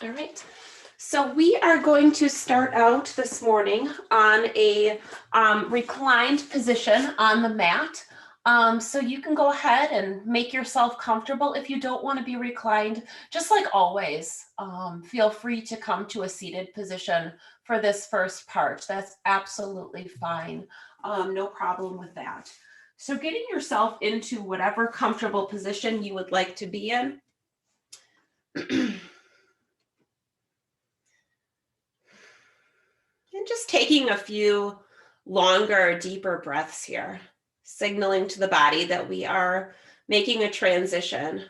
All right. So we are going to start out this morning on a reclined position on the mat. So you can go ahead and make yourself comfortable. If you don't want to be reclined, just like always, feel free to come to a seated position for this first part. That's absolutely fine. No problem with that. So getting yourself into whatever comfortable position you would like to be in. And just taking a few longer, deeper breaths here, signaling to the body that we are making a transition.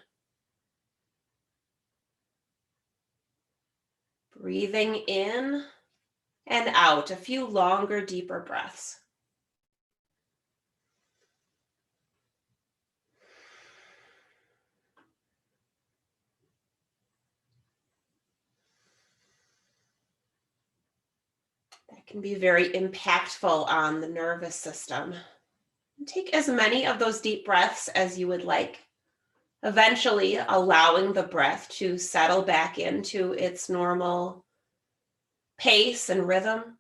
Breathing in and out, a few longer, deeper breaths. That can be very impactful on the nervous system. Take as many of those deep breaths as you would like, eventually allowing the breath to settle back into its normal pace and rhythm.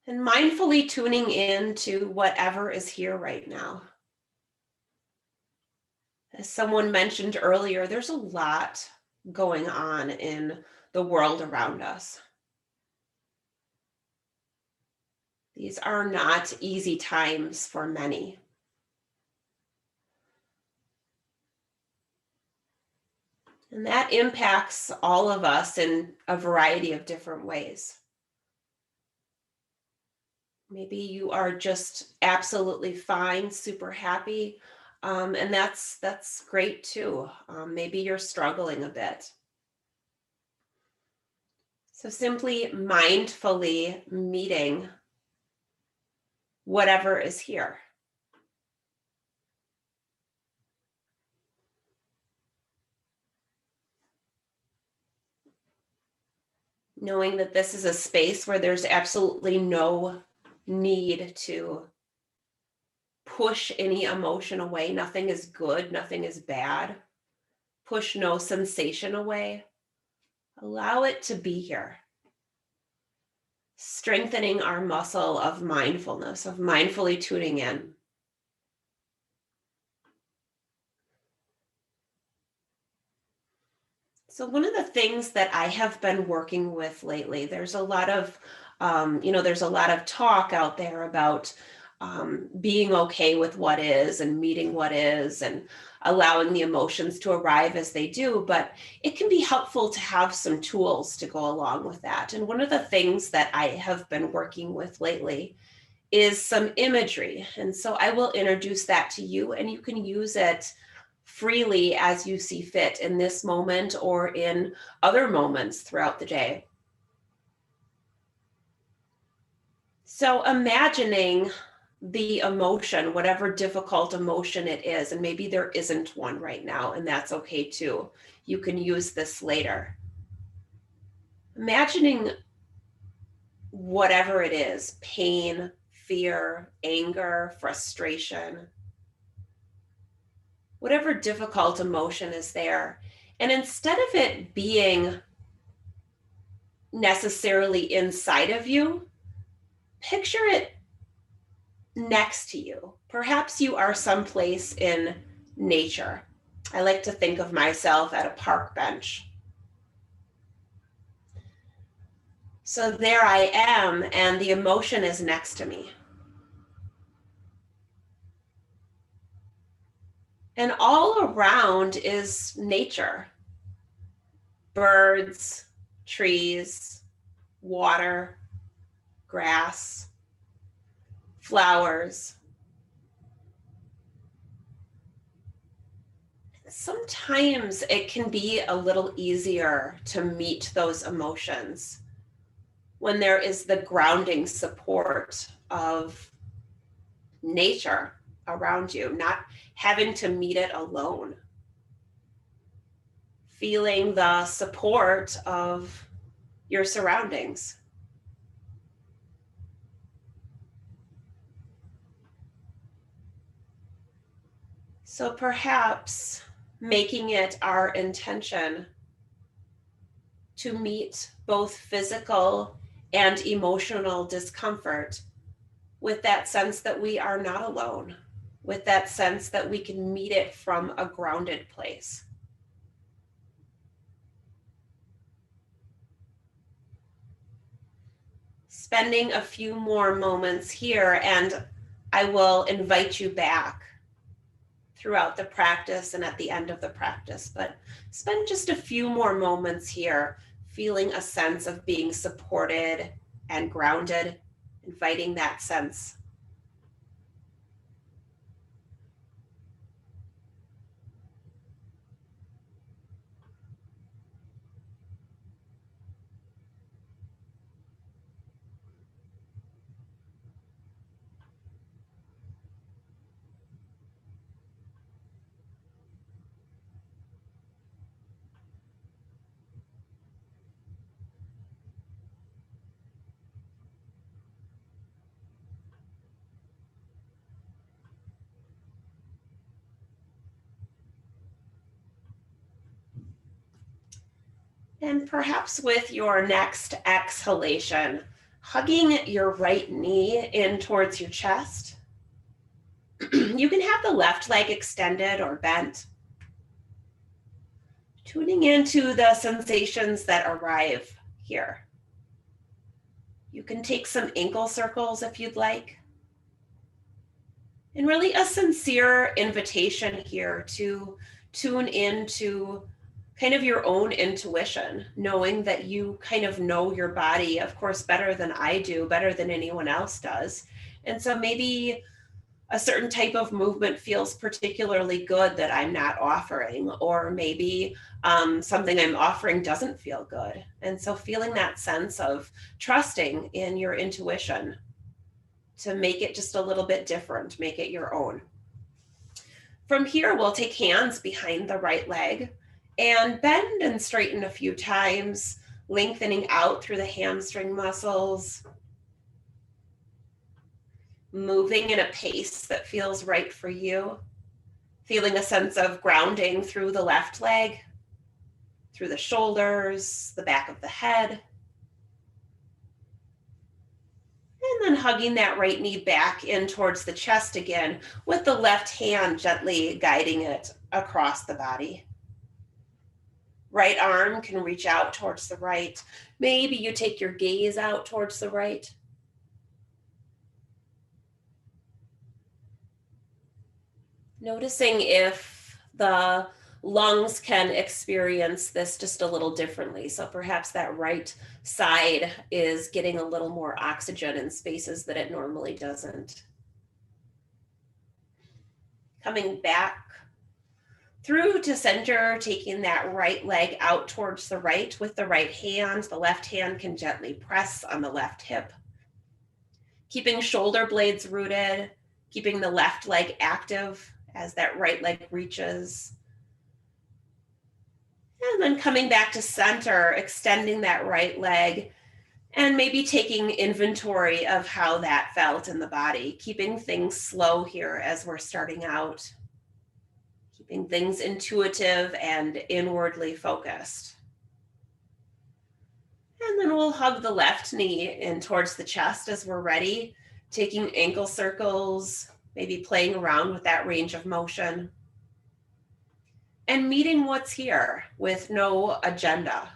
And mindfully tuning in to whatever is here right now. As someone mentioned earlier, there's a lot going on in the world around us. These are not easy times for many. And that impacts all of us in a variety of different ways. Maybe you are just absolutely fine, super happy, and that's great too. Maybe you're struggling a bit. So simply mindfully meeting whatever is here. Knowing that this is a space where there's absolutely no need to push any emotion away. Nothing is good, nothing is bad. Push no sensation away. Allow it to be here. Strengthening our muscle of mindfulness, of mindfully tuning in. So one of the things that I have been working with lately, there's a lot of, there's a lot of talk out there about being okay with what is and meeting what is and allowing the emotions to arrive as they do. But it can be helpful to have some tools to go along with that. And one of the things that I have been working with lately is some imagery. And so I will introduce that to you, and you can use it freely as you see fit in this moment or in other moments throughout the day. So imagining the emotion, whatever difficult emotion it is, and maybe there isn't one right now, and that's okay too. You can use this later. Imagining whatever it is, pain, fear, anger, frustration, whatever difficult emotion is there. And instead of it being necessarily inside of you, picture it next to you. Perhaps you are someplace in nature. I like to think of myself at a park bench. So there I am, and the emotion is next to me. And all around is nature. Birds, trees, water, grass, flowers. Sometimes it can be a little easier to meet those emotions when there is the grounding support of nature around you, not having to meet it alone. Feeling the support of your surroundings. So perhaps making it our intention to meet both physical and emotional discomfort with that sense that we are not alone, with that sense that we can meet it from a grounded place. Spending a few more moments here, and I will invite you back throughout the practice and at the end of the practice, but spend just a few more moments here, feeling a sense of being supported and grounded, inviting that sense. And perhaps with your next exhalation, hugging your right knee in towards your chest. You can have the left leg extended or bent, tuning into the sensations that arrive here. You can take some ankle circles if you'd like. And really a sincere invitation here to tune into kind of your own intuition, knowing that you kind of know your body, of course, better than I do, better than anyone else does. And so maybe a certain type of movement feels particularly good that I'm not offering, or maybe something I'm offering doesn't feel good. And so feeling that sense of trusting in your intuition to make it just a little bit different, make it your own. From here, we'll take hands behind the right leg and bend and straighten a few times, lengthening out through the hamstring muscles, moving in a pace that feels right for you, feeling a sense of grounding through the left leg, through the shoulders, the back of the head. And then hugging that right knee back in towards the chest again, with the left hand gently guiding it across the body. Right arm can reach out towards the right. Maybe you take your gaze out towards the right. Noticing if the lungs can experience this just a little differently. So perhaps that right side is getting a little more oxygen in spaces that it normally doesn't. Coming back through to center, taking that right leg out towards the right with the right hand. The left hand can gently press on the left hip. Keeping shoulder blades rooted, keeping the left leg active as that right leg reaches. And then coming back to center, extending that right leg, and maybe taking inventory of how that felt in the body, keeping things slow here as we're starting out, keeping things intuitive and inwardly focused. And then we'll hug the left knee in towards the chest as we're ready, taking ankle circles, maybe playing around with that range of motion, and meeting what's here with no agenda.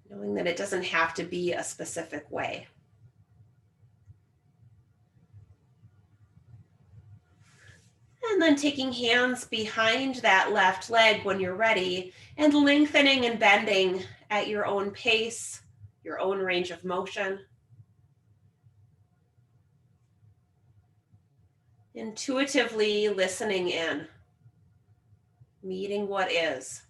Knowing that it doesn't have to be a specific way. And then taking hands behind that left leg when you're ready, and lengthening and bending at your own pace, your own range of motion. Intuitively listening in, meeting what is.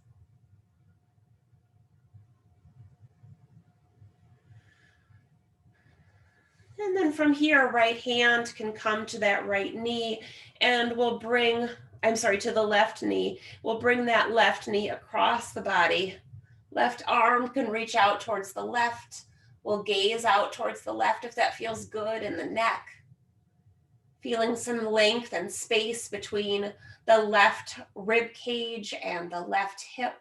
And then from here, right hand can come to that right knee, and we'll bring, to the left knee. We'll bring that left knee across the body. Left arm can reach out towards the left. We'll gaze out towards the left if that feels good in the neck. Feeling some length and space between the left rib cage and the left hip.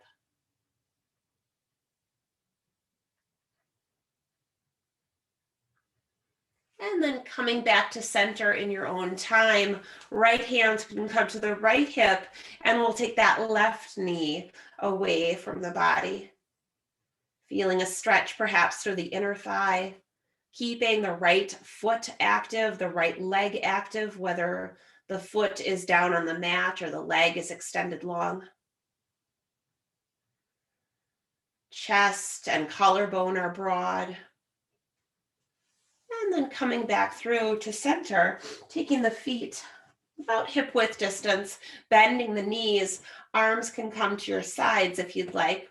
And then coming back to center in your own time. Right hand can come to the right hip, and we'll take that left knee away from the body. Feeling a stretch perhaps through the inner thigh. Keeping the right foot active, the right leg active, whether the foot is down on the mat or the leg is extended long. Chest and collarbone are broad. And then coming back through to center, taking the feet about hip width distance, bending the knees. Arms can come to your sides if you'd like.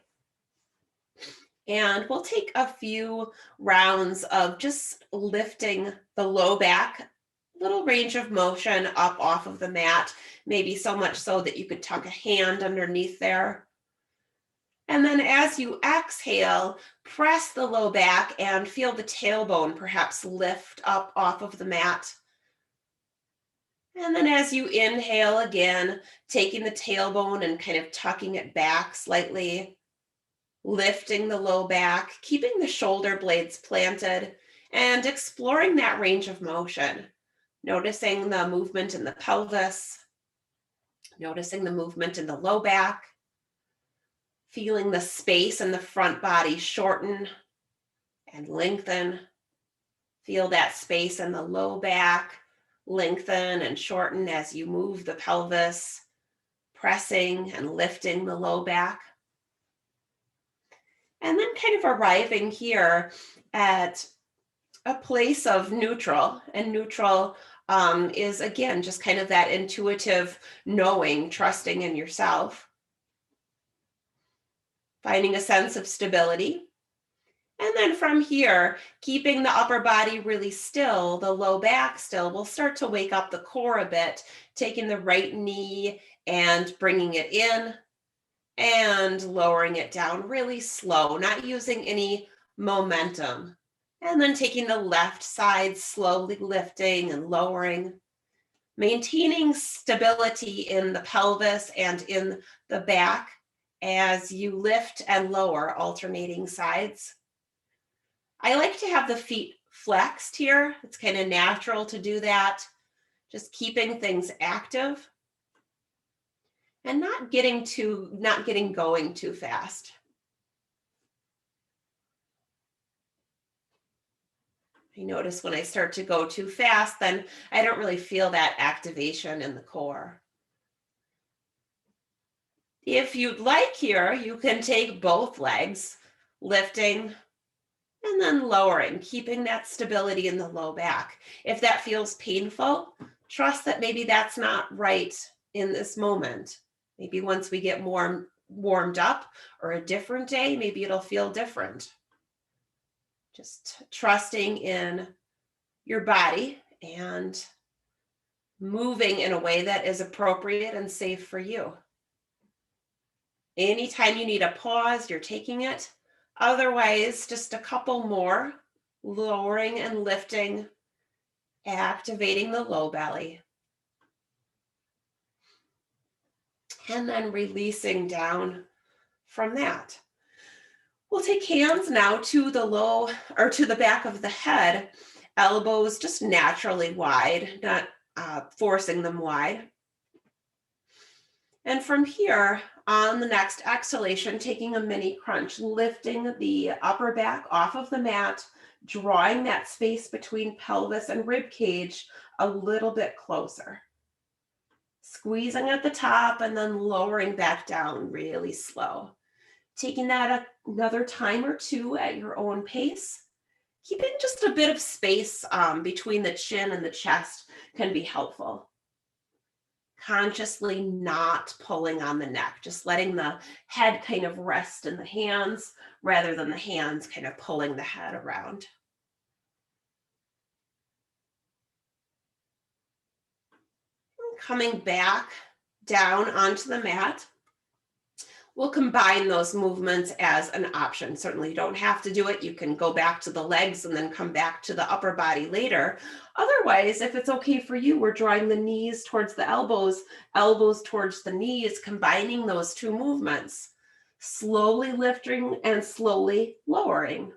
And we'll take a few rounds of just lifting the low back, little range of motion up off of the mat, maybe so much so that you could tuck a hand underneath there. And then as you exhale, press the low back and feel the tailbone perhaps lift up off of the mat. And then as you inhale again, taking the tailbone and kind of tucking it back slightly, lifting the low back, keeping the shoulder blades planted, and exploring that range of motion. Noticing the movement in the pelvis, noticing the movement in the low back, feeling the space in the front body shorten and lengthen. Feel that space in the low back lengthen and shorten as you move the pelvis, pressing and lifting the low back. And then kind of arriving here at a place of neutral. And neutral is, again, just kind of that intuitive knowing, trusting in yourself. Finding a sense of stability. And then from here, keeping the upper body really still, the low back still, we'll start to wake up the core a bit, taking the right knee and bringing it in and lowering it down really slow, not using any momentum. And then taking the left side, slowly lifting and lowering, maintaining stability in the pelvis and in the back as you lift and lower, alternating sides. I like to have the feet flexed here. It's kind of natural to do that. Just keeping things active and not getting going too fast. I notice when I start to go too fast, then I don't really feel that activation in the core. If you'd like here, you can take both legs, lifting and then lowering, keeping that stability in the low back. If that feels painful, trust that maybe that's not right in this moment. Maybe once we get more warmed up or a different day, maybe it'll feel different. Just trusting in your body and moving in a way that is appropriate and safe for you. Anytime you need a pause, you're taking it. Otherwise, just a couple more, lowering and lifting, activating the low belly. And then releasing down from that. We'll take hands now to the low or to the back of the head, elbows just naturally wide, not forcing them wide. And from here, on the next exhalation, taking a mini crunch, lifting the upper back off of the mat, drawing that space between pelvis and rib cage a little bit closer. Squeezing at the top and then lowering back down really slow. Taking that another time or two at your own pace. Keeping just a bit of space between the chin and the chest can be helpful. Consciously not pulling on the neck, just letting the head kind of rest in the hands rather than the hands kind of pulling the head around. And coming back down onto the mat, We'll combine those movements as an option. Certainly you don't have to do it. You can go back to the legs and then come back to the upper body later. Otherwise, if it's okay for you, we're drawing the knees towards the elbows, elbows towards the knees, combining those two movements, slowly lifting and slowly lowering.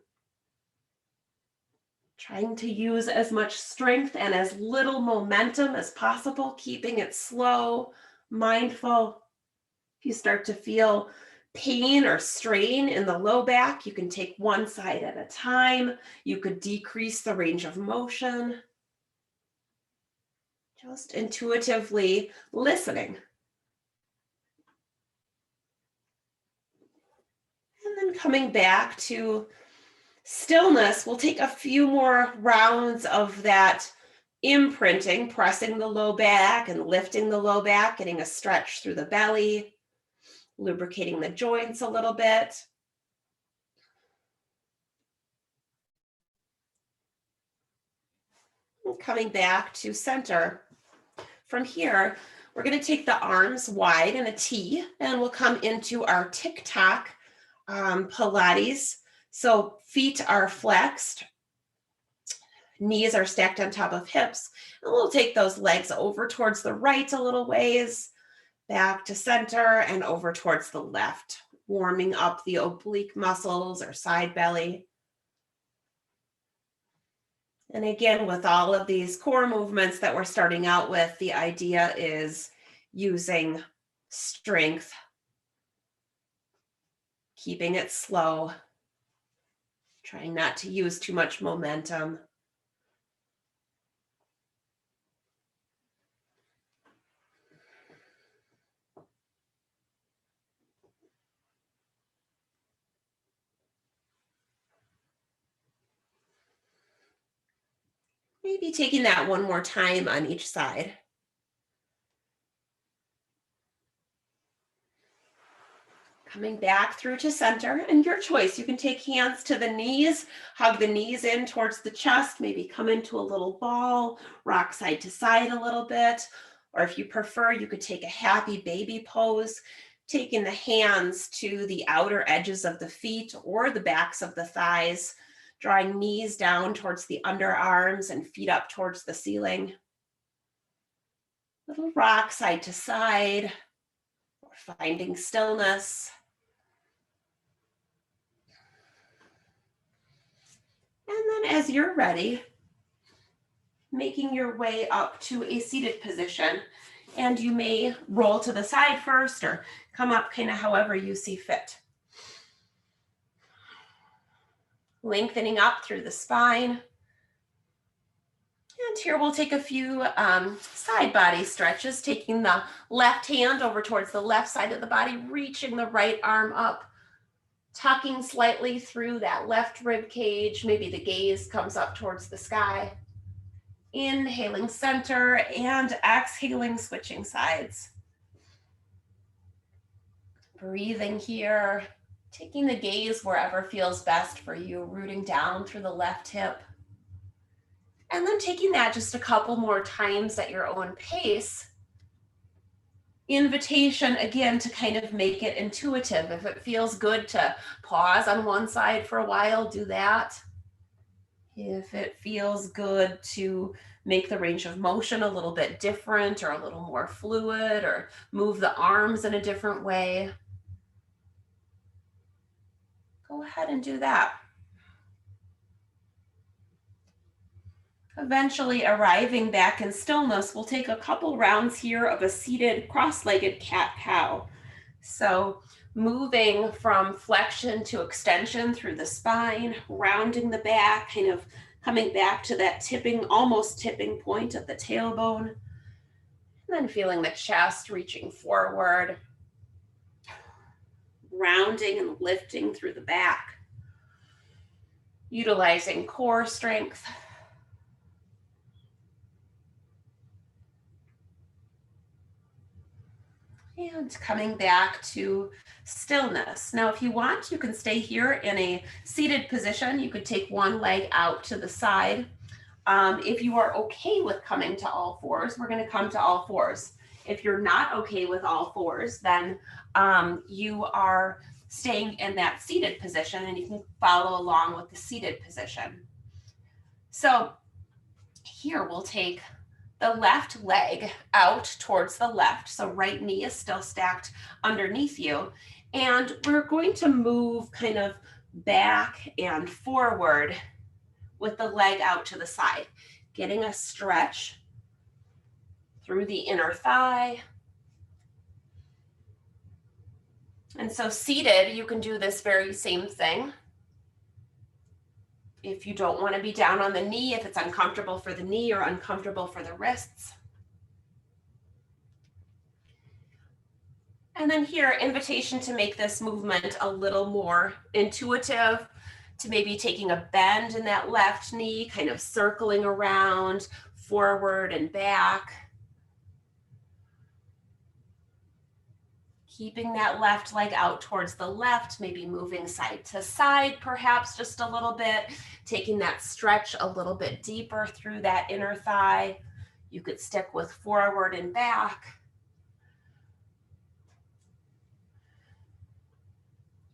Trying to use as much strength and as little momentum as possible, keeping it slow, mindful. If you start to feel pain or strain in the low back, you can take one side at a time. You could decrease the range of motion. Just intuitively listening. And then coming back to stillness, we'll take a few more rounds of that imprinting, pressing the low back and lifting the low back, getting a stretch through the belly, lubricating the joints a little bit. And coming back to center. From here, we're going to take the arms wide in a T, and we'll come into our tick-tock Pilates. So feet are flexed, knees are stacked on top of hips, and we'll take those legs over towards the right a little ways, back to center, and over towards the left, warming up the oblique muscles or side belly. And again, with all of these core movements that we're starting out with, the idea is using strength, keeping it slow, trying not to use too much momentum. Maybe taking that one more time on each side. Coming back through to center, and your choice. You can take hands to the knees, hug the knees in towards the chest, maybe come into a little ball, rock side to side a little bit. Or if you prefer, you could take a happy baby pose, taking the hands to the outer edges of the feet or the backs of the thighs, drawing knees down towards the underarms and feet up towards the ceiling. Little rock side to side, or finding stillness. And then as you're ready, making your way up to a seated position. And you may roll to the side first or come up kind of however you see fit. Lengthening up through the spine. And here we'll take a few side body stretches, taking the left hand over towards the left side of the body, reaching the right arm up, tucking slightly through that left rib cage. Maybe the gaze comes up towards the sky. Inhaling center and exhaling, switching sides. Breathing here, taking the gaze wherever feels best for you, rooting down through the left hip. And then taking that just a couple more times at your own pace. Invitation again to kind of make it intuitive. If it feels good to pause on one side for a while, do that. If it feels good to make the range of motion a little bit different or a little more fluid, or move the arms in a different way, go ahead and do that. Eventually arriving back in stillness, we'll take a couple rounds here of a seated cross-legged cat-cow. So moving from flexion to extension through the spine, rounding the back, kind of coming back to that tipping, almost tipping point of the tailbone. And then feeling the chest reaching forward, rounding and lifting through the back, utilizing core strength. And coming back to stillness. Now, if you want, you can stay here in a seated position. You could take one leg out to the side. If you are okay with coming to all fours, we're going to come to all fours. If you're not okay with all fours, then you are staying in that seated position, and you can follow along with the seated position. So here we'll take the left leg out towards the left. So right knee is still stacked underneath you. And we're going to move kind of back and forward with the leg out to the side, getting a stretch through the inner thigh. And so seated, you can do this very same thing. If you don't want to be down on the knee, if it's uncomfortable for the knee or uncomfortable for the wrists. And then here, invitation to make this movement a little more intuitive, to maybe taking a bend in that left knee, kind of circling around, forward and back. Keeping that left leg out towards the left, maybe moving side to side, perhaps just a little bit, taking that stretch a little bit deeper through that inner thigh. You could stick with forward and back.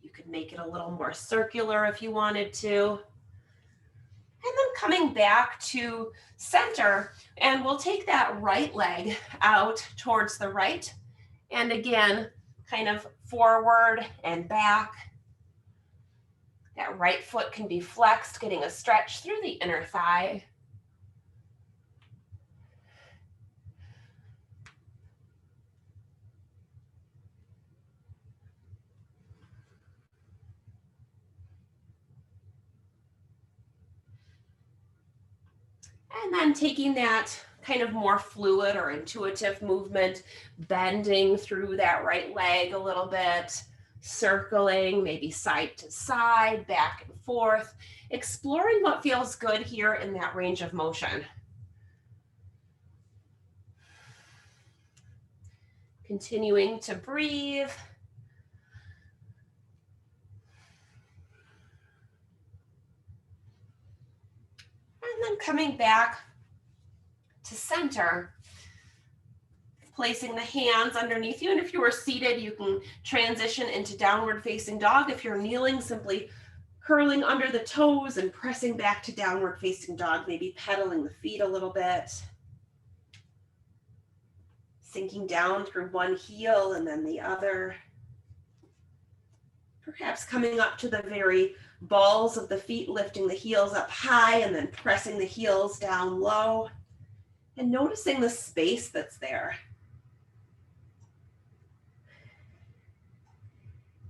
You could make it a little more circular if you wanted to. And then coming back to center, and we'll take that right leg out towards the right. And again, kind of forward and back. That right foot can be flexed, getting a stretch through the inner thigh. And then taking that kind of more fluid or intuitive movement, bending through that right leg a little bit, circling, maybe side to side, back and forth, exploring what feels good here in that range of motion. Continuing to breathe. And then coming back to center, placing the hands underneath you. And if you are seated, you can transition into downward facing dog. If you're kneeling, simply curling under the toes and pressing back to downward facing dog, maybe pedaling the feet a little bit. Sinking down through one heel and then the other. Perhaps coming up to the very balls of the feet, lifting the heels up high and then pressing the heels down low. And noticing the space that's there.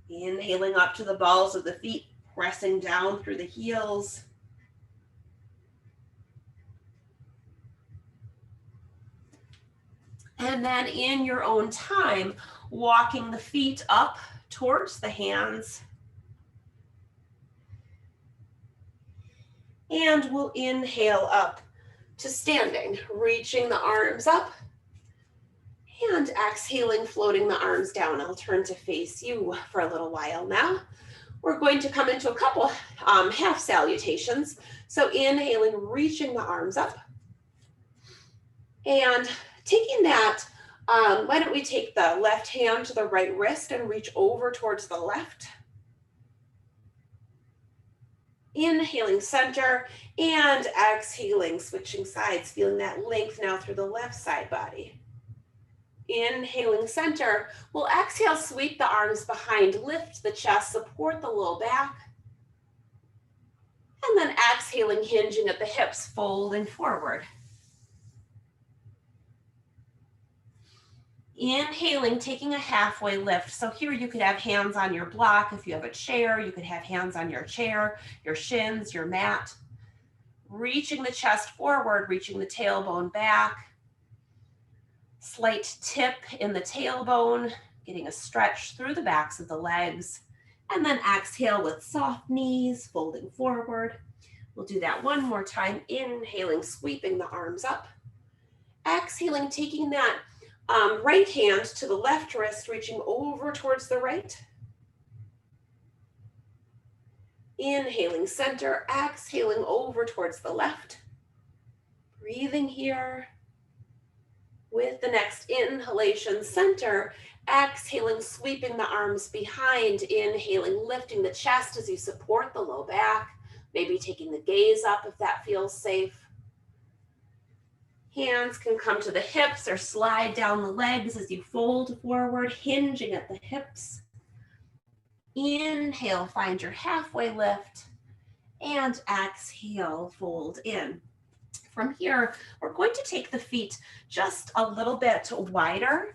Inhaling up to the balls of the feet, pressing down through the heels. And then in your own time, walking the feet up towards the hands. And we'll inhale up to standing, reaching the arms up. And exhaling, floating the arms down. I'll turn to face you for a little while now. We're going to come into a couple half salutations. So inhaling, reaching the arms up. And taking that, why don't we take the left hand to the right wrist and reach over towards the left. Inhaling center and exhaling, switching sides, feeling that length now through the left side body. Inhaling center, we'll exhale, sweep the arms behind, lift the chest, support the low back. And then exhaling, hinging at the hips, folding forward. Inhaling, taking a halfway lift. So here you could have hands on your block. If you have a chair, you could have hands on your chair, your shins, your mat. Reaching the chest forward, reaching the tailbone back. Slight tip in the tailbone, getting a stretch through the backs of the legs. And then exhale with soft knees, folding forward. We'll do that one more time. Inhaling, sweeping the arms up. Exhaling, taking that right hand to the left wrist, reaching over towards the right. Inhaling center, exhaling over towards the left. Breathing here. With the next inhalation, center. Exhaling, sweeping the arms behind. Inhaling, lifting the chest as you support the low back. Maybe taking the gaze up if that feels safe. Hands can come to the hips or slide down the legs as you fold forward, hinging at the hips. Inhale, find your halfway lift, and exhale, fold in. From here, we're going to take the feet just a little bit wider.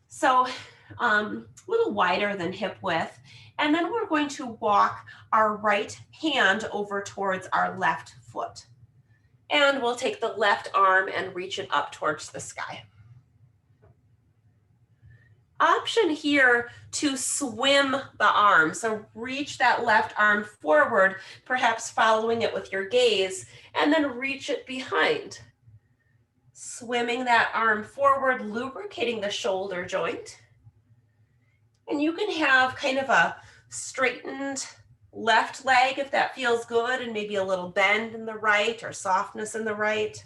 So a little wider than hip width. And then we're going to walk our right hand over towards our left foot. And we'll take the left arm and reach it up towards the sky. Option here to swim the arm. So reach that left arm forward, perhaps following it with your gaze, and then reach it behind. Swimming that arm forward, lubricating the shoulder joint. And you can have kind of a straightened left leg if that feels good, and maybe a little bend in the right or softness in the right.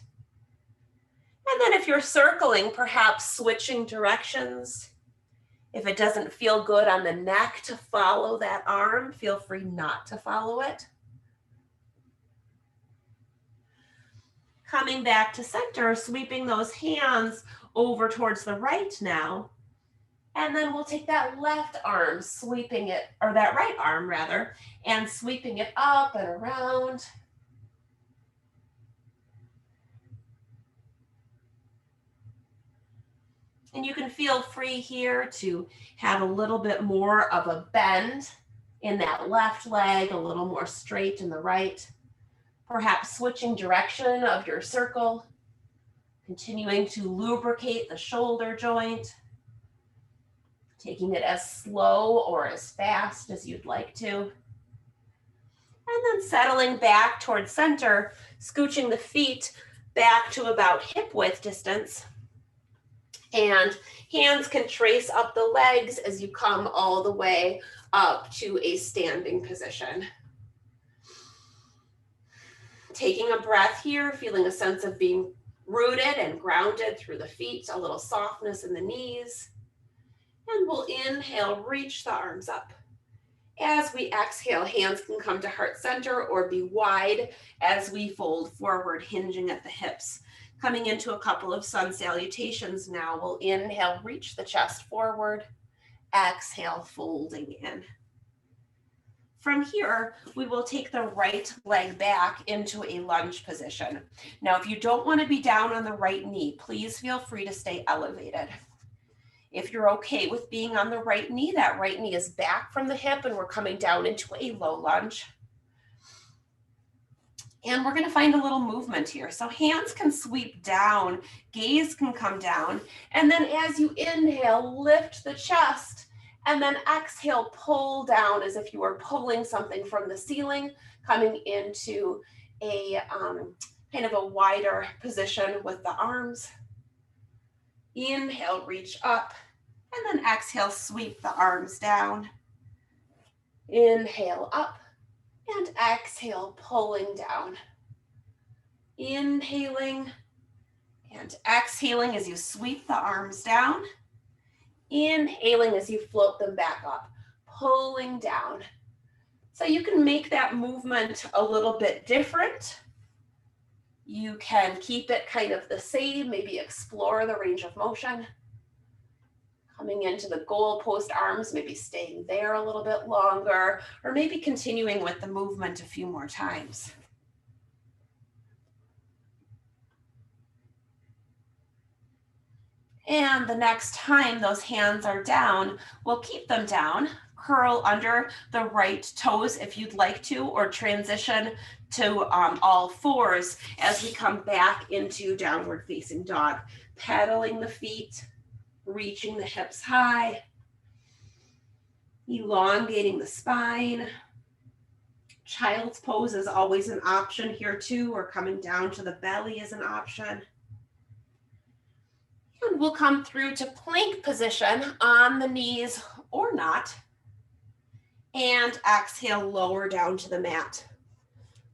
And then if you're circling, perhaps switching directions. If it doesn't feel good on the neck to follow that arm, feel free not to follow it. Coming back to center, sweeping those hands over towards the right now. And then we'll take that left arm, sweeping it, or that right arm rather, and sweeping it up and around. And you can feel free here to have a little bit more of a bend in that left leg, a little more straight in the right. Perhaps switching direction of your circle, continuing to lubricate the shoulder joint, taking it as slow or as fast as you'd like to. And then settling back towards center, scooching the feet back to about hip width distance. And hands can trace up the legs as you come all the way up to a standing position. Taking a breath here, feeling a sense of being rooted and grounded through the feet, a little softness in the knees. And we'll inhale, reach the arms up. As we exhale, hands can come to heart center or be wide as we fold forward, hinging at the hips. Coming into a couple of sun salutations now. We'll inhale, reach the chest forward. Exhale, folding in. From here, we will take the right leg back into a lunge position. Now, if you don't want to be down on the right knee, please feel free to stay elevated. If you're okay with being on the right knee, that right knee is back from the hip and we're coming down into a low lunge. And we're going to find a little movement here. So hands can sweep down, gaze can come down, and then as you inhale, lift the chest, and then exhale, pull down as if you were pulling something from the ceiling, coming into a kind of a wider position with the arms. Inhale, reach up, and then exhale, sweep the arms down. Inhale up, and exhale, pulling down. Inhaling and exhaling as you sweep the arms down. Inhaling as you float them back up, pulling down. So you can make that movement a little bit different. You can keep it kind of the same, maybe explore the range of motion. Coming into the goalpost arms, maybe staying there a little bit longer, or maybe continuing with the movement a few more times. And the next time those hands are down, we'll keep them down, curl under the right toes if you'd like to, or transition to all fours as we come back into downward facing dog. Pedaling the feet, reaching the hips high, elongating the spine. Child's pose is always an option here too, or coming down to the belly is an option. And we'll come through to plank position on the knees or not. And exhale, lower down to the mat.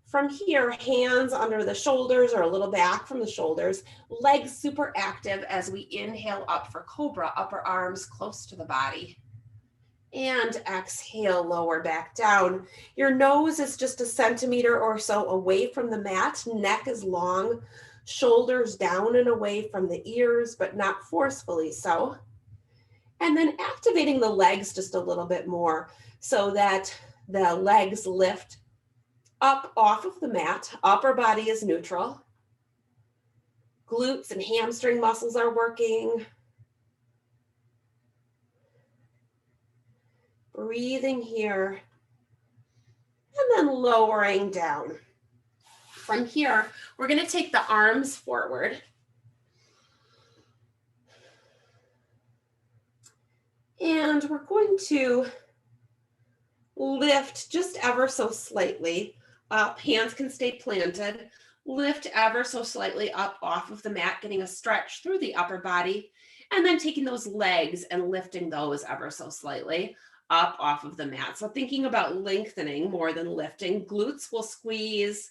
From here, hands under the shoulders or a little back from the shoulders, legs super active as we inhale up for cobra, upper arms close to the body. And exhale, lower back down. Your nose is just 1 centimeter or so away from the mat. Neck is long, shoulders down and away from the ears, but not forcefully so. And then activating the legs just a little bit more so that the legs lift up off of the mat. Upper body is neutral. Glutes and hamstring muscles are working. Breathing here. And then lowering down. From here, we're going to take the arms forward. And we're going to lift just ever so slightly up. Hands can stay planted. Lift ever so slightly up off of the mat, getting a stretch through the upper body. And then taking those legs and lifting those ever so slightly up off of the mat. So thinking about lengthening more than lifting. Glutes will squeeze.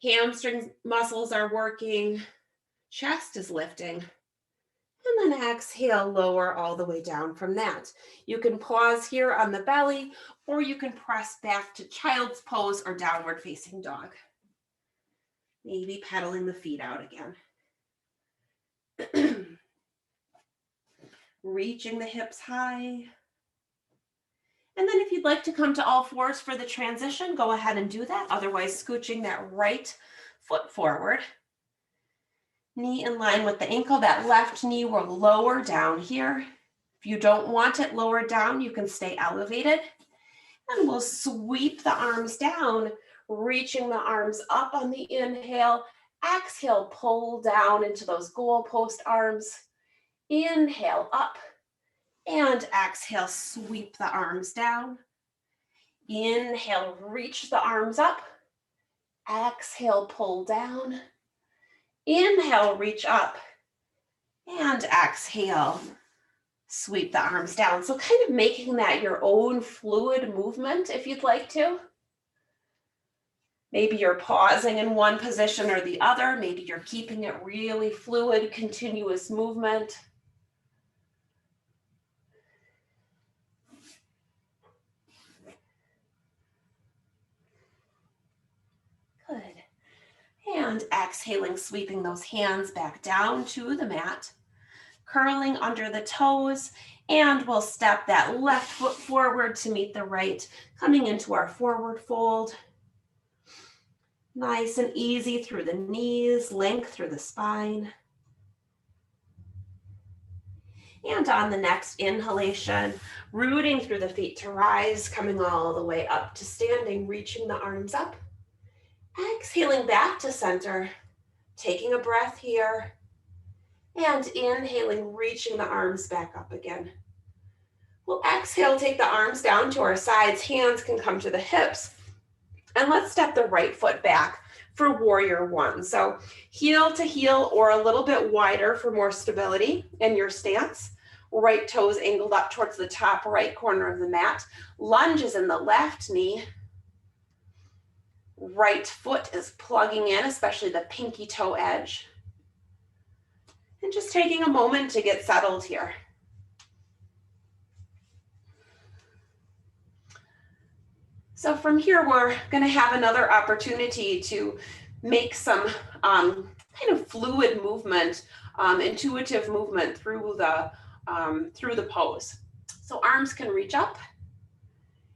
Hamstring muscles are working. Chest is lifting. And then exhale, lower all the way down from that. You can pause here on the belly, or you can press back to child's pose or downward facing dog. Maybe pedaling the feet out again. Reaching the hips high. And then if you'd like to come to all fours for the transition, go ahead and do that. Otherwise, scooching that right foot forward. Knee in line with the ankle. That left knee will lower down here. If you don't want it lower down, you can stay elevated. And we'll sweep the arms down, reaching the arms up on the inhale. Exhale, pull down into those goalpost arms. Inhale up. And exhale, sweep the arms down. Inhale, reach the arms up. Exhale, pull down. Inhale, reach up. And exhale, sweep the arms down. So kind of making that your own fluid movement if you'd like to. Maybe you're pausing in one position or the other. Maybe you're keeping it really fluid, continuous movement. Good. And exhaling, sweeping those hands back down to the mat, curling under the toes, and we'll step that left foot forward to meet the right, coming into our forward fold. Nice and easy through the knees, length through the spine. And on the next inhalation, rooting through the feet to rise, coming all the way up to standing, reaching the arms up. Exhaling back to center, taking a breath here, and inhaling, reaching the arms back up again. We'll exhale, take the arms down to our sides, hands can come to the hips, and let's step the right foot back for warrior one. So heel to heel or a little bit wider for more stability in your stance. Right toes angled up towards the top right corner of the mat. Lunges in the left knee. Right foot is plugging in, especially the pinky toe edge. And just taking a moment to get settled here. So from here, we're going to have another opportunity to make some kind of fluid movement, intuitive movement through the pose. So arms can reach up.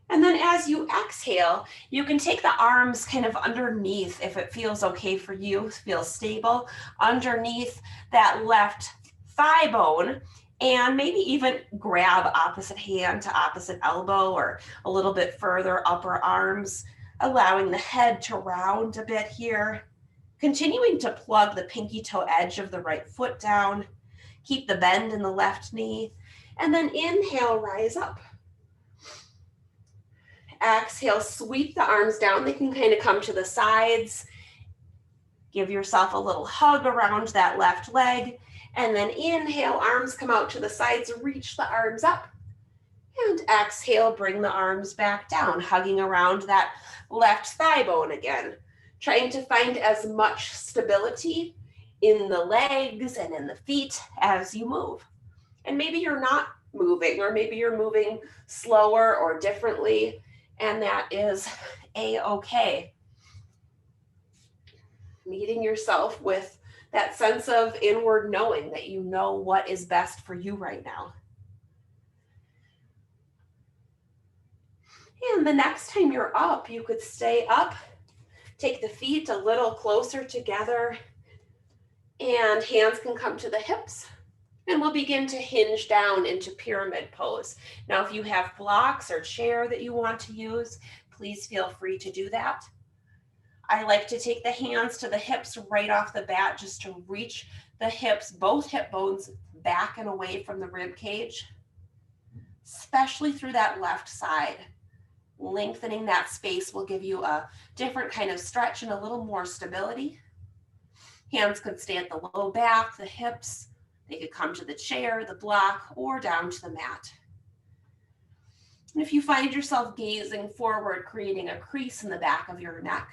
And then as you exhale, you can take the arms kind of underneath if it feels okay for you, feels stable, underneath that left thigh bone, and maybe even grab opposite hand to opposite elbow or a little bit further upper arms, allowing the head to round a bit here. Continuing to plug the pinky toe edge of the right foot down, keep the bend in the left knee, and then inhale, rise up. Exhale, sweep the arms down. They can kind of come to the sides. Give yourself a little hug around that left leg. And then inhale, arms come out to the sides. Reach the arms up. And exhale, bring the arms back down, hugging around that left thigh bone again. Trying to find as much stability in the legs and in the feet as you move. And maybe you're not moving, or maybe you're moving slower or differently, and that is a-okay. Meeting yourself with that sense of inward knowing that you know what is best for you right now. And the next time you're up, you could stay up, take the feet a little closer together, and hands can come to the hips. And we'll begin to hinge down into pyramid pose. Now, if you have blocks or chair that you want to use, please feel free to do that. I like to take the hands to the hips right off the bat, just to reach the hips, both hip bones back and away from the rib cage, especially through that left side. Lengthening that space will give you a different kind of stretch and a little more stability. Hands could stay at the low back, the hips. They could come to the chair, the block, or down to the mat. And if you find yourself gazing forward, creating a crease in the back of your neck,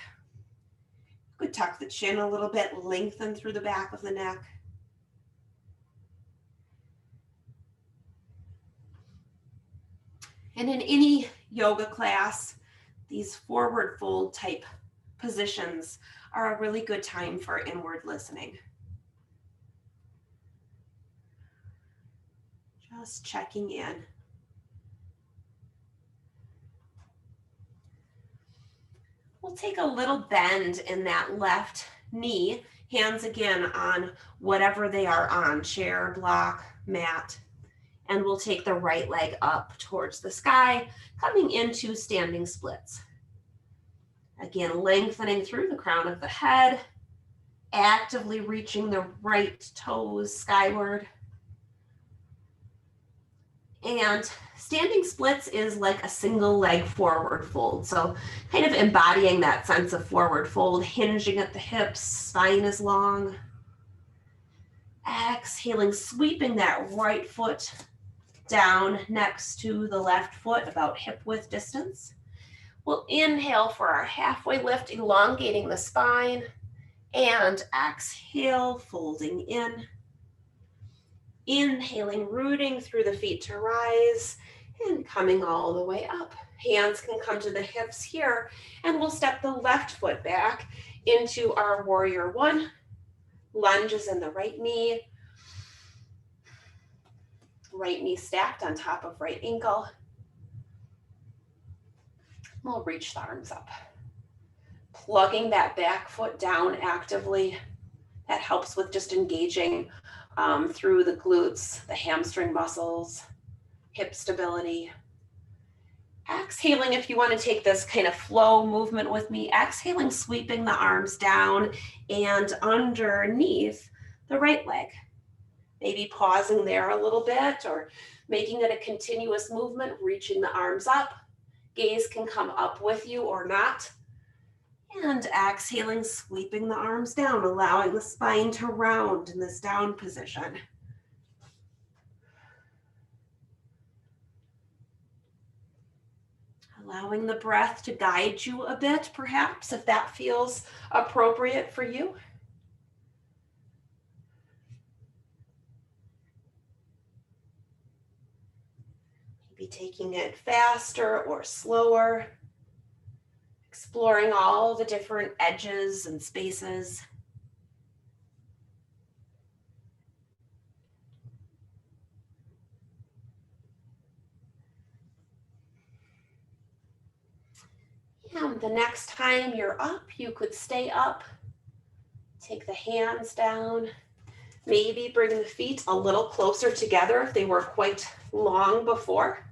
you could tuck the chin a little bit, lengthen through the back of the neck. And in any yoga class, these forward fold type positions are a really good time for inward listening. Just checking in. We'll take a little bend in that left knee, hands again on whatever they are on, chair, block, mat, and we'll take the right leg up towards the sky, coming into standing splits. Again, lengthening through the crown of the head, actively reaching the right toes skyward. And standing splits is like a single leg forward fold. So kind of embodying that sense of forward fold, hinging at the hips, spine is long. Exhaling, sweeping that right foot down next to the left foot, about hip width distance. We'll inhale for our halfway lift, elongating the spine, and exhale, folding in. Inhaling, rooting through the feet to rise, and coming all the way up. Hands can come to the hips here, and we'll step the left foot back into our warrior one. Lunges in the right knee stacked on top of right ankle. We'll reach the arms up. Plugging that back foot down actively. That helps with just engaging through the glutes, the hamstring muscles, hip stability. Exhaling, if you want to take this kind of flow movement with me, exhaling, sweeping the arms down and underneath the right leg. Maybe pausing there a little bit or making it a continuous movement, reaching the arms up. Gaze can come up with you or not. And exhaling, sweeping the arms down, allowing the spine to round in this down position. Allowing the breath to guide you a bit, perhaps, if that feels appropriate for you. Maybe taking it faster or slower. Exploring all the different edges and spaces. And the next time you're up, you could stay up. Take the hands down. Maybe bring the feet a little closer together if they were quite long before.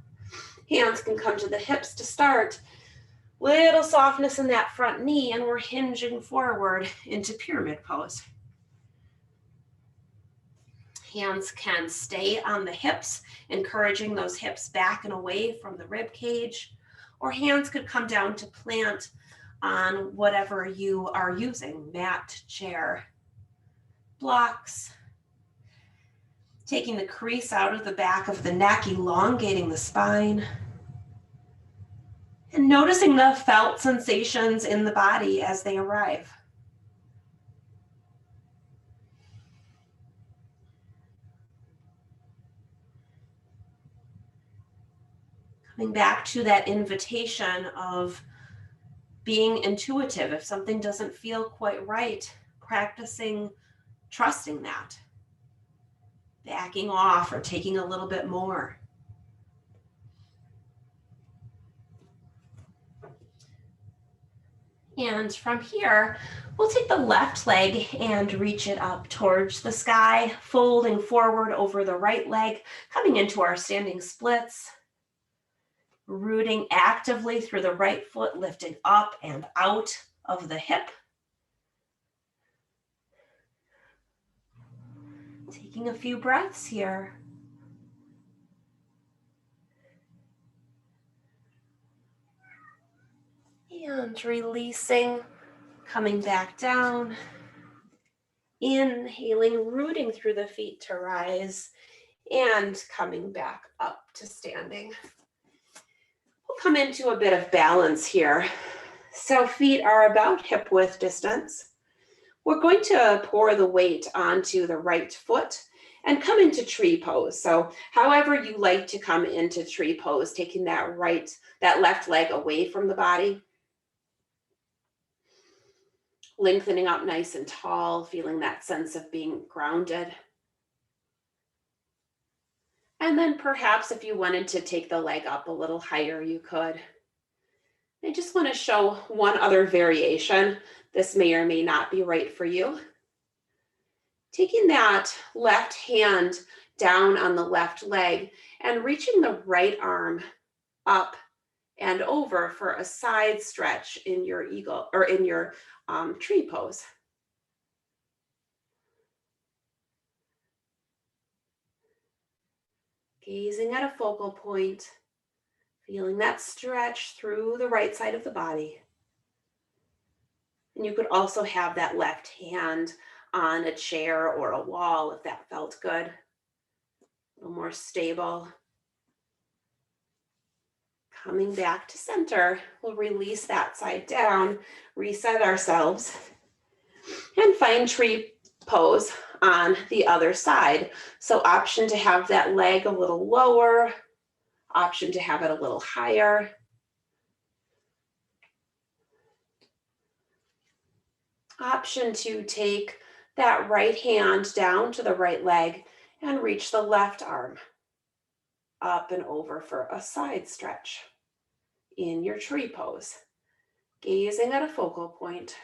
Hands can come to the hips to start. Little softness in that front knee, and we're hinging forward into pyramid pose. Hands can stay on the hips, encouraging those hips back and away from the rib cage, or hands could come down to plant on whatever you are using, mat, chair, blocks. Taking the crease out of the back of the neck, elongating the spine. And noticing the felt sensations in the body as they arrive. Coming back to that invitation of being intuitive. If something doesn't feel quite right, practicing trusting that. Backing off or taking a little bit more. And from here, we'll take the left leg and reach it up towards the sky, folding forward over the right leg, coming into our standing splits. Rooting actively through the right foot, lifting up and out of the hip. Taking a few breaths here. And releasing, coming back down. Inhaling, rooting through the feet to rise, and coming back up to standing. We'll come into a bit of balance here. So feet are about hip width distance. We're going to pour the weight onto the right foot and come into tree pose. So however you like to come into tree pose, taking that left leg away from the body. Lengthening up nice and tall, feeling that sense of being grounded. And then perhaps if you wanted to take the leg up a little higher, you could. I just want to show one other variation. This may or may not be right for you. Taking that left hand down on the left leg and reaching the right arm up and over for a side stretch in your eagle or in your tree pose. Gazing at a focal point, feeling that stretch through the right side of the body. And you could also have that left hand on a chair or a wall if that felt good. A little more stable. Coming back to center, we'll release that side down, reset ourselves, and find tree pose on the other side. So option to have that leg a little lower, option to have it a little higher. Option to take that right hand down to the right leg and reach the left arm up and over for a side stretch in your tree pose. Gazing at a focal point.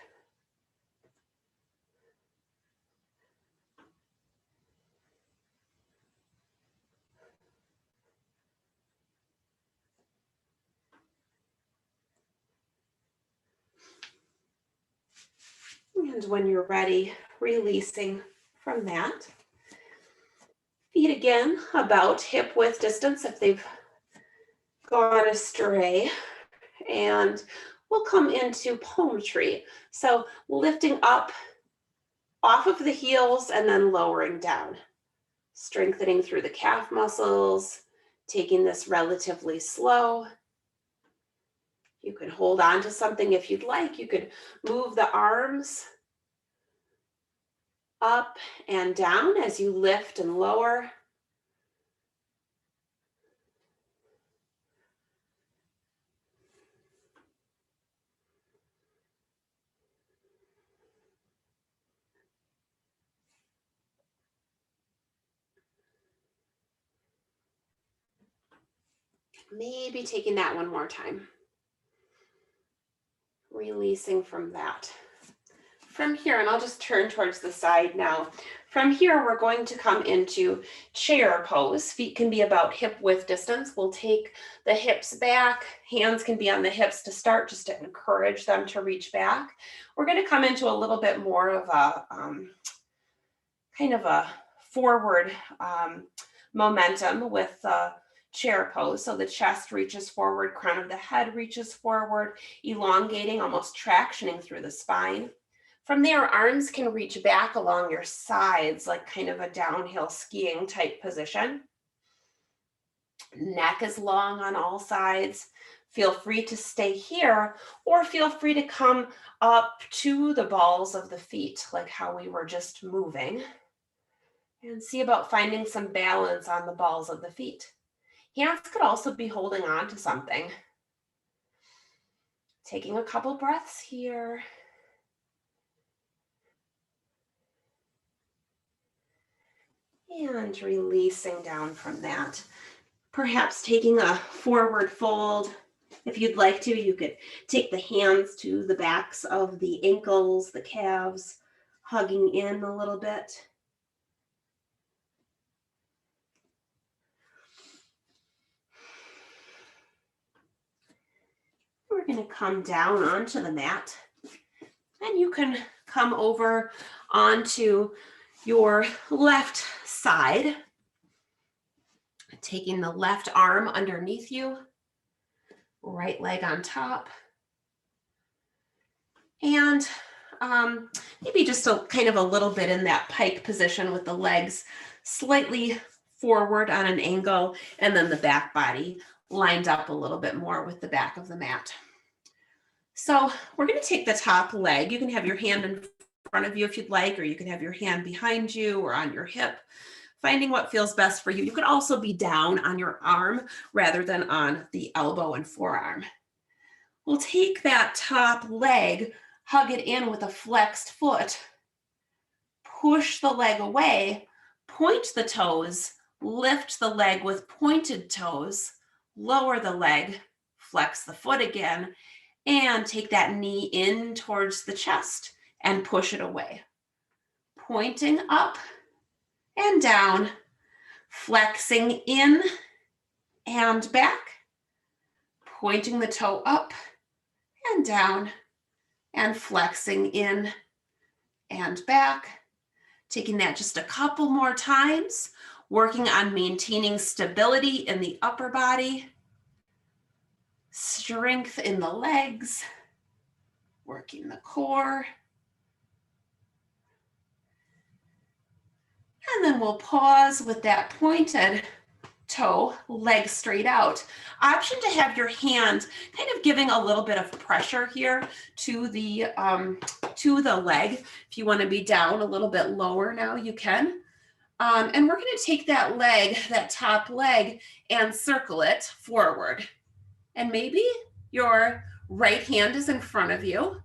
And when you're ready, releasing from that. Feet again about hip width distance if they've gone astray. And we'll come into palm tree. So lifting up off of the heels and then lowering down. Strengthening through the calf muscles, taking this relatively slow. You can hold on to something if you'd like. You could move the arms up and down as you lift and lower. Maybe taking that one more time. Releasing from that. From here, and I'll just turn towards the side now. From here, we're going to come into chair pose. Feet can be about hip width distance. We'll take the hips back. Hands can be on the hips to start, just to encourage them to reach back. We're going to come into a little bit more of a kind of a forward momentum with the chair pose. So the chest reaches forward, crown of the head reaches forward, elongating, almost tractioning through the spine. From there, arms can reach back along your sides, like kind of a downhill skiing type position. Neck is long on all sides. Feel free to stay here, or feel free to come up to the balls of the feet, like how we were just moving. And see about finding some balance on the balls of the feet. Hands could also be holding on to something. Taking a couple breaths here. And releasing down from that. Perhaps taking a forward fold. If you'd like to, you could take the hands to the backs of the ankles, the calves, hugging in a little bit. We're going to come down onto the mat, and you can come over onto your left side, taking the left arm underneath you, right leg on top, and maybe just a kind of a little bit in that pike position with the legs slightly forward on an angle, and then the back body lined up a little bit more with the back of the mat. So we're going to take the top leg. You can have your hand in front of you if you'd like, or you can have your hand behind you or on your hip, finding what feels best for you. You could also be down on your arm rather than on the elbow and forearm. We'll take that top leg, hug it in with a flexed foot, push the leg away, point the toes, lift the leg with pointed toes, lower the leg, flex the foot again, and take that knee in towards the chest and push it away. Pointing up and down, flexing in and back, pointing the toe up and down, and flexing in and back. Taking that just a couple more times, working on maintaining stability in the upper body, strength in the legs, working the core. And then we'll pause with that pointed toe, leg straight out. Option to have your hand kind of giving a little bit of pressure here to the leg. If you want to be down a little bit lower now, you can. And we're going to take that leg, that top leg, and circle it forward. And maybe your right hand is in front of you,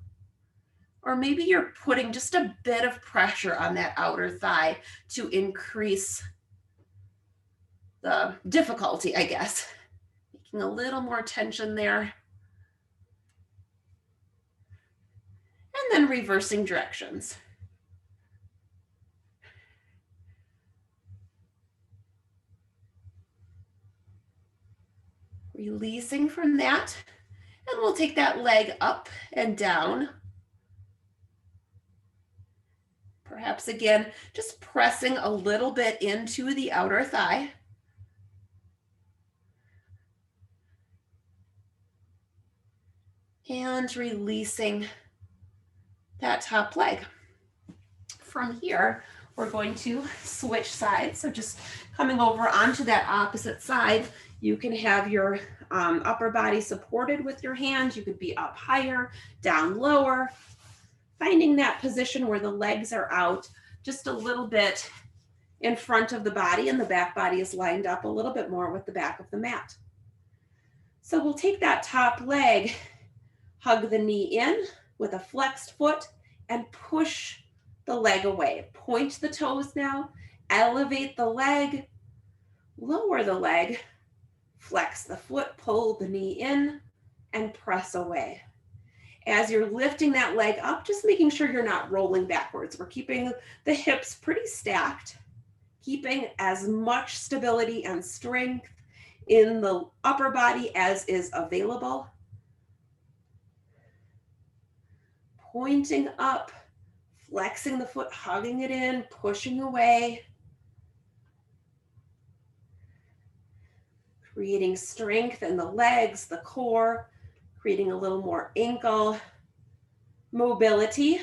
or maybe you're putting just a bit of pressure on that outer thigh to increase the difficulty, I guess. Making a little more tension there. And then reversing directions. Releasing from that. And we'll take that leg up and down. Perhaps again, just pressing a little bit into the outer thigh. And releasing that top leg. From here, we're going to switch sides. So just coming over onto that opposite side, you can have your upper body supported with your hands. You could be up higher, down lower, finding that position where the legs are out just a little bit in front of the body and the back body is lined up a little bit more with the back of the mat. So we'll take that top leg, hug the knee in with a flexed foot and push the leg away. Point the toes now, elevate the leg, lower the leg, flex the foot, pull the knee in, and press away. As you're lifting that leg up, just making sure you're not rolling backwards. We're keeping the hips pretty stacked, keeping as much stability and strength in the upper body as is available. Pointing up, flexing the foot, hugging it in, pushing away. Creating strength in the legs, the core, creating a little more ankle mobility.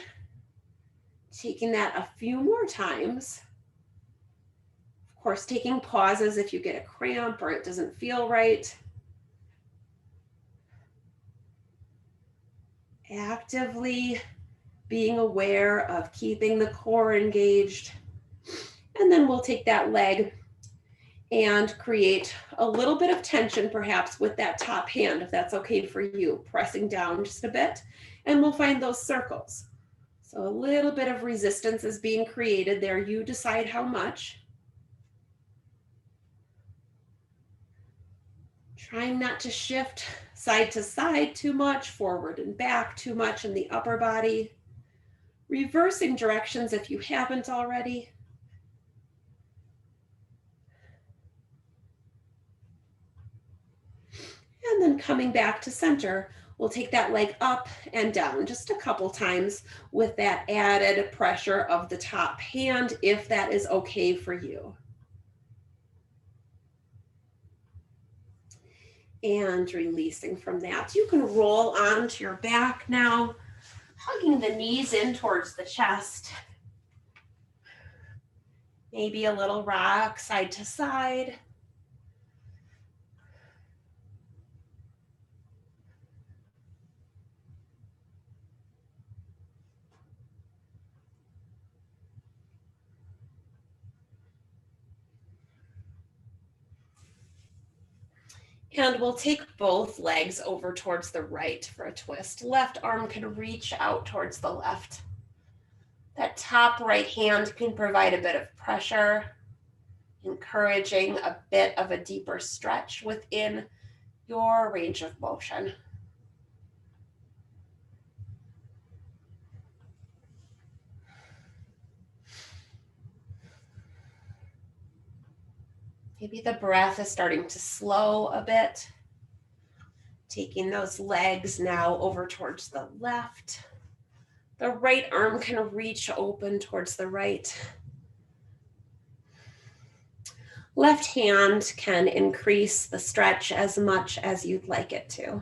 Taking that a few more times. Of course, taking pauses if you get a cramp or it doesn't feel right. Actively being aware of keeping the core engaged. And then we'll take that leg and create a little bit of tension perhaps with that top hand, if that's okay for you, pressing down just a bit, and we'll find those circles. So a little bit of resistance is being created there. You decide how much. Trying not to shift side to side too much, forward and back too much in the upper body. Reversing directions if you haven't already. And then coming back to center, we'll take that leg up and down just a couple times with that added pressure of the top hand, if that is okay for you. And releasing from that. You can roll onto your back now, hugging the knees in towards the chest. Maybe a little rock side to side. And we'll take both legs over towards the right for a twist. Left arm can reach out towards the left. That top right hand can provide a bit of pressure, encouraging a bit of a deeper stretch within your range of motion. Maybe the breath is starting to slow a bit. Taking those legs now over towards the left. The right arm can reach open towards the right. Left hand can increase the stretch as much as you'd like it to.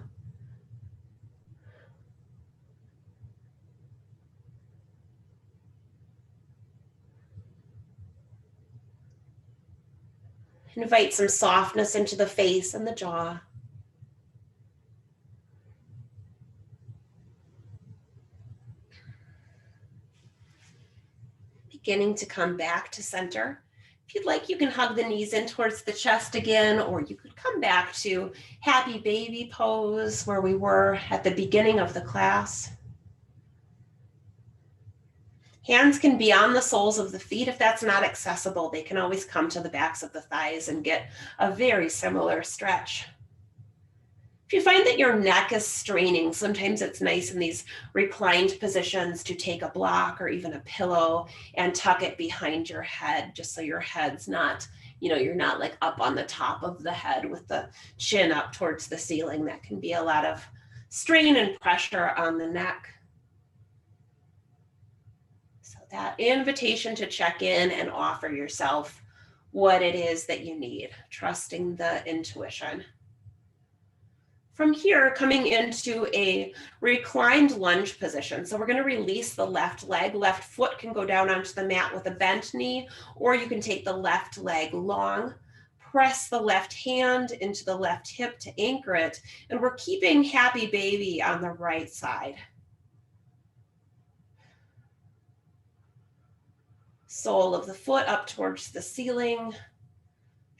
Invite some softness into the face and the jaw. Beginning to come back to center. If you'd like, you can hug the knees in towards the chest again, or you could come back to happy baby pose where we were at the beginning of the class. Hands can be on the soles of the feet. If that's not accessible, they can always come to the backs of the thighs and get a very similar stretch. If you find that your neck is straining, sometimes it's nice in these reclined positions to take a block or even a pillow and tuck it behind your head, just so your head's not, you're not like up on the top of the head with the chin up towards the ceiling. That can be a lot of strain and pressure on the neck. So that invitation to check in and offer yourself what it is that you need, trusting the intuition. From here, coming into a reclined lunge position. So we're going to release the left leg. Left foot can go down onto the mat with a bent knee, or you can take the left leg long, press the left hand into the left hip to anchor it, and we're keeping happy baby on the right side. Sole of the foot up towards the ceiling.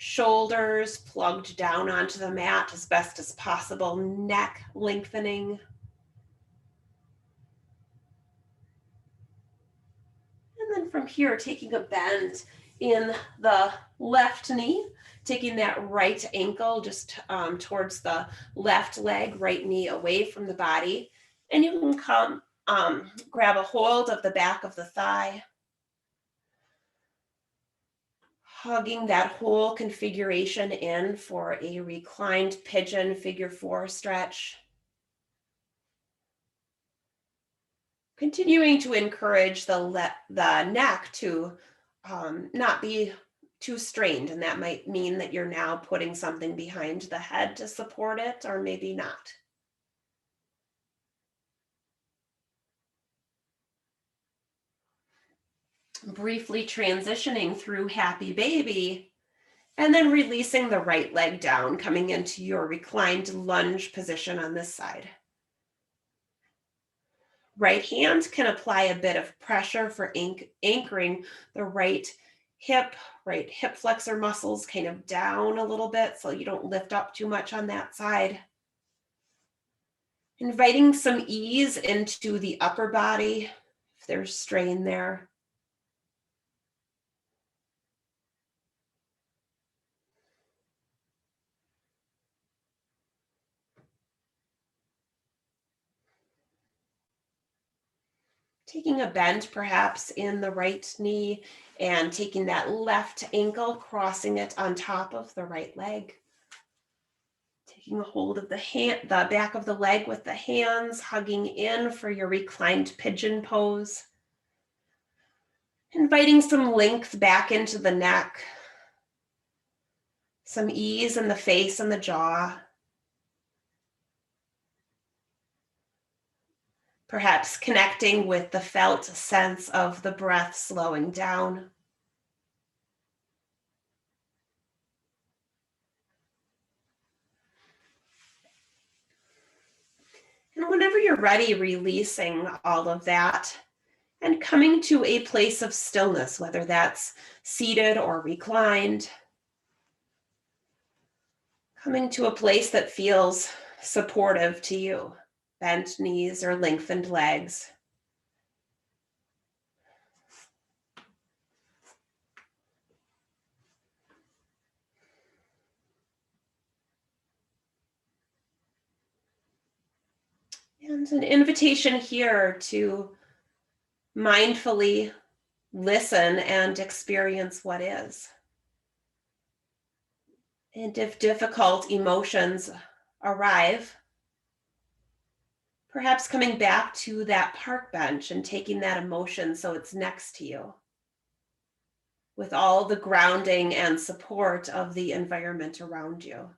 Shoulders plugged down onto the mat as best as possible, neck lengthening. And then from here, taking a bend in the left knee, taking that right ankle just towards the left leg, right knee away from the body. And you can come grab a hold of the back of the thigh. Hugging that whole configuration in for a reclined pigeon figure 4 stretch. Continuing to encourage the neck to not be too strained, and that might mean that you're now putting something behind the head to support it, or maybe not. Briefly transitioning through happy baby, and then releasing the right leg down, coming into your reclined lunge position on this side. Right hand can apply a bit of pressure for anchoring the right hip flexor muscles kind of down a little bit so you don't lift up too much on that side. Inviting some ease into the upper body if there's strain there. Taking a bend perhaps in the right knee and taking that left ankle, crossing it on top of the right leg. Taking a hold of the back of the leg with the hands, hugging in for your reclined pigeon pose. Inviting some length back into the neck, some ease in the face and the jaw. Perhaps connecting with the felt sense of the breath slowing down. And whenever you're ready, releasing all of that and coming to a place of stillness, whether that's seated or reclined. Coming to a place that feels supportive to you, bent knees or lengthened legs. And an invitation here to mindfully listen and experience what is. And if difficult emotions arrive, perhaps coming back to that park bench and taking that emotion so it's next to you, with all the grounding and support of the environment around you.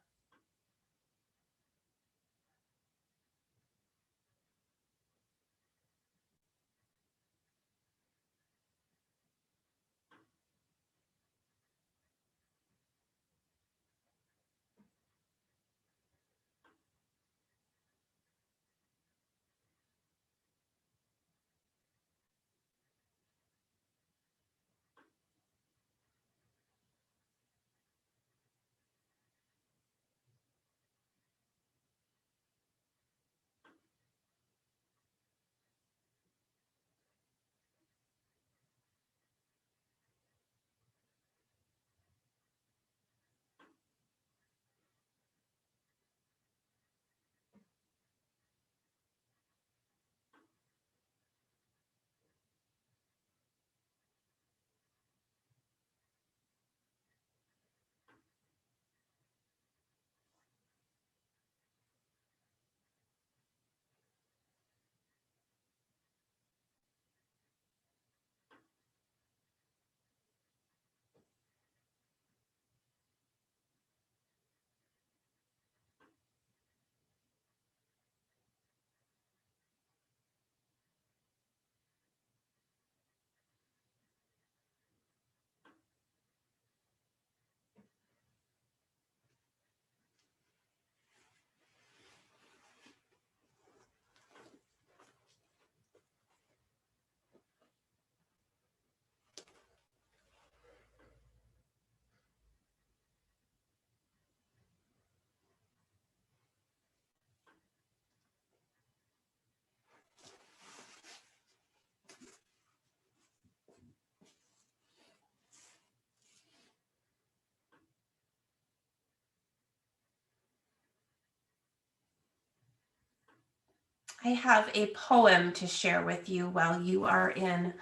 I have a poem to share with you while you are in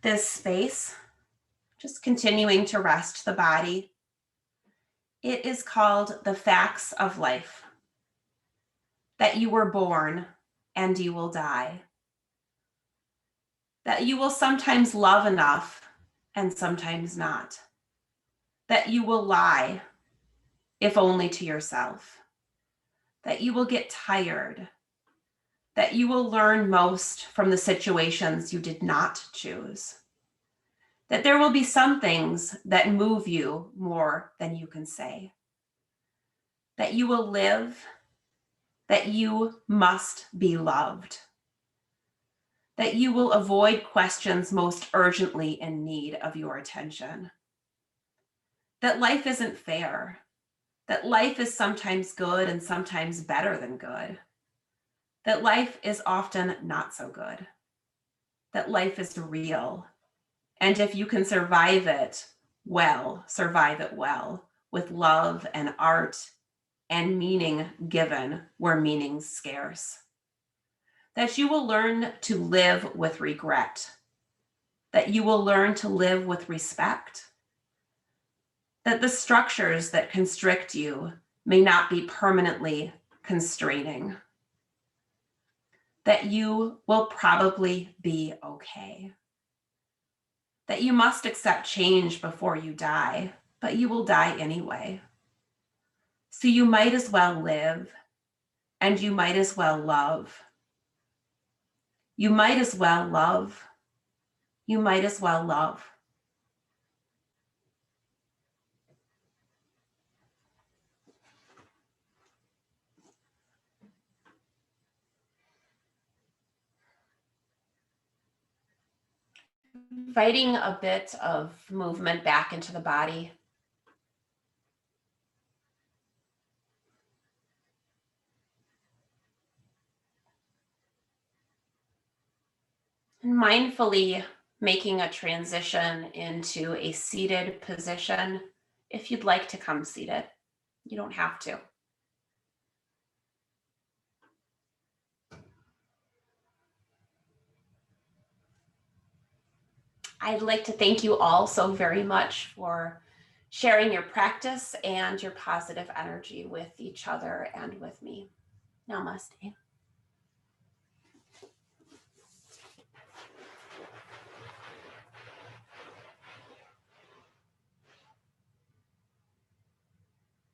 this space, just continuing to rest the body. It is called The Facts of Life. That you were born and you will die. That you will sometimes love enough and sometimes not. That you will lie, if only to yourself. That you will get tired. That you will learn most from the situations you did not choose. that there will be some things that move you more than you can say, that you will live, that you must be loved, that you will avoid questions most urgently in need of your attention, that life isn't fair, that life is sometimes good and sometimes better than good, that life is often not so good, that life is real. And if you can survive it well, survive it well with love and art and meaning given where meaning's scarce. That you will learn to live with regret, that you will learn to live with respect, that the structures that constrict you may not be permanently constraining, that you will probably be okay, that you must accept change before you die, but you will die anyway. So you might as well live, and you might as well love. You might as well love. You might as well love. Inviting a bit of movement back into the body. And mindfully making a transition into a seated position. If you'd like to come seated, you don't have to. I'd like to thank you all so very much for sharing your practice and your positive energy with each other and with me. Namaste.